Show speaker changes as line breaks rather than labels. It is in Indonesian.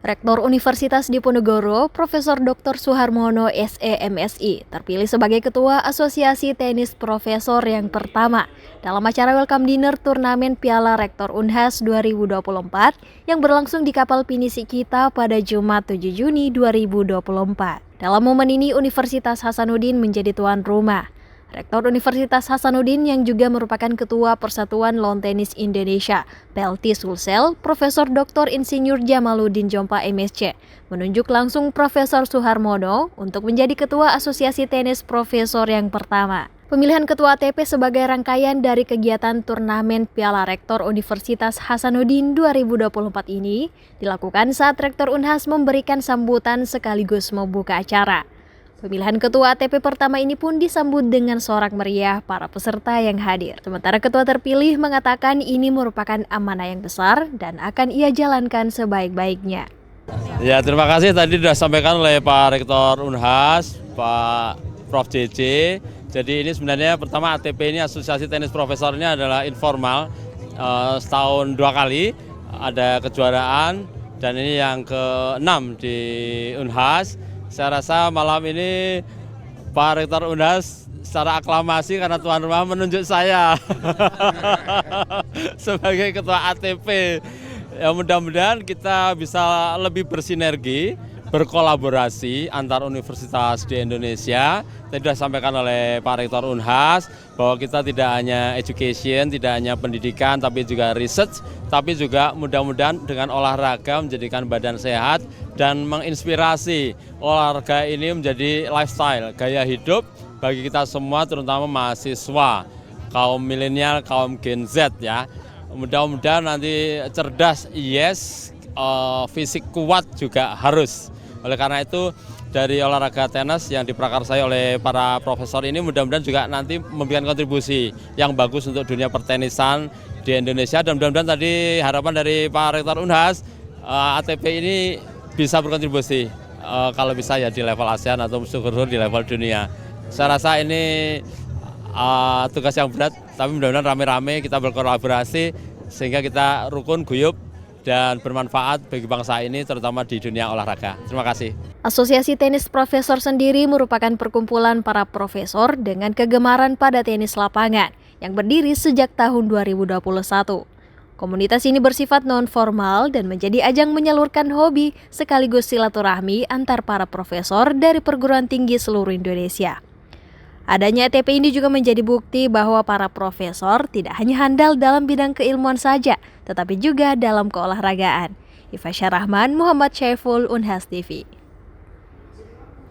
Rektor Universitas Diponegoro, Profesor Dr. Suharmono SEMSI, terpilih sebagai Ketua Asosiasi Tenis Profesor yang pertama dalam acara Welcome Dinner Turnamen Piala Rektor Unhas 2024 yang berlangsung di Kapal Pinisi Kita pada Jumat 7 Juni 2024. Dalam momen ini, Universitas Hasanuddin menjadi tuan rumah. Rektor Universitas Hasanuddin yang juga merupakan Ketua Persatuan Lawn Tennis Indonesia, PLT Sulsel, Profesor Dr. Insinyur Jamaluddin Jompa MSc, menunjuk langsung Profesor Suharmono untuk menjadi Ketua Asosiasi Tenis Profesor yang pertama. Pemilihan Ketua ATP sebagai rangkaian dari kegiatan turnamen Piala Rektor Universitas Hasanuddin 2024 ini dilakukan saat Rektor Unhas memberikan sambutan sekaligus membuka acara. Pemilihan Ketua ATP pertama ini pun disambut dengan sorak meriah para peserta yang hadir. Sementara Ketua terpilih mengatakan ini merupakan amanah yang besar dan akan ia jalankan sebaik-baiknya.
Ya, terima kasih tadi sudah disampaikan oleh Pak Rektor Unhas, Pak Prof. JJ. Jadi ini sebenarnya pertama ATP ini Asosiasi Tenis Profesor ini adalah informal, setahun 2 kali ada kejuaraan dan ini yang ke-6 di Unhas. Saya rasa malam ini Pak Rektor Unhas secara aklamasi karena tuan rumah menunjuk saya sebagai Ketua ATP. Ya, mudah-mudahan kita bisa lebih bersinergi, berkolaborasi antar universitas di Indonesia. Tadi sudah disampaikan oleh Pak Rektor Unhas bahwa kita tidak hanya education, tidak hanya pendidikan, tapi juga research, tapi juga mudah-mudahan dengan olahraga menjadikan badan sehat dan menginspirasi olahraga ini menjadi lifestyle, gaya hidup bagi kita semua, terutama mahasiswa, kaum milenial, kaum Gen Z ya. Mudah-mudahan nanti cerdas, yes, fisik kuat juga harus. Oleh karena itu dari olahraga tenis yang diprakarsai oleh para profesor ini mudah-mudahan juga nanti memberikan kontribusi yang bagus untuk dunia pertenisan di Indonesia dan mudah-mudahan tadi harapan dari Pak Rektor Unhas ATP ini bisa berkontribusi kalau bisa ya di level ASEAN atau syukur-syukur di level dunia. Saya rasa ini tugas yang berat, tapi mudah-mudahan rame-rame kita berkolaborasi sehingga kita rukun, guyup, dan bermanfaat bagi bangsa ini terutama di dunia olahraga. Terima kasih.
Asosiasi Tenis Profesor sendiri merupakan perkumpulan para profesor dengan kegemaran pada tenis lapangan yang berdiri sejak tahun 2021. Komunitas ini bersifat non-formal dan menjadi ajang menyalurkan hobi sekaligus silaturahmi antar para profesor dari perguruan tinggi seluruh Indonesia. Adanya ATP ini juga menjadi bukti bahwa para profesor tidak hanya handal dalam bidang keilmuan saja, tetapi juga dalam keolahragaan. Ifasya Rahman, Muhammad Syaiful, Unhas TV.